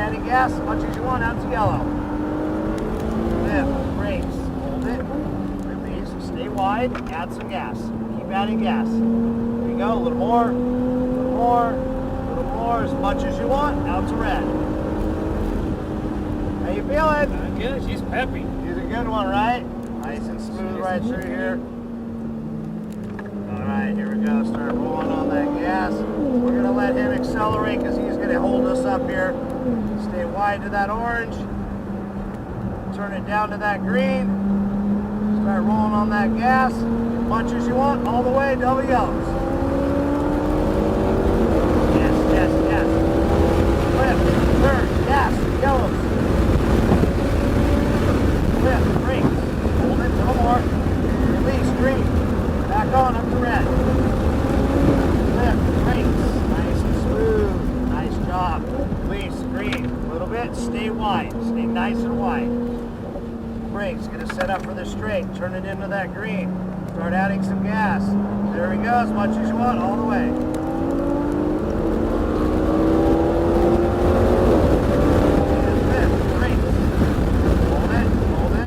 adding gas as much as you want out to yellow. Lift, brakes, hold it, release, stay wide, add some gas. Keep adding gas. There you go, a little more, a little more, a little more, as much as you want, out to red. How you feeling? Good, she's peppy. She's a good one, right? Nice and smooth right through here. Alright, here we go. Start rolling on that gas. We're going to let him accelerate because he's going to hold us up here. Stay wide to that orange. Turn it down to that green. Start rolling on that gas. As much as you want, all the way, double yellows. Yes, yes, yes. Lift, turn, gas, yellows. Lift, brakes. Hold it, no more. Release, green. Back on, up to red. Lift, brakes. Nice and smooth. Nice job. Release, green. A little bit, stay wide. Stay nice and wide. Brakes, gonna set up for the straight. Turn it into that green. Start adding some gas. There we go, as much as you want, all the way.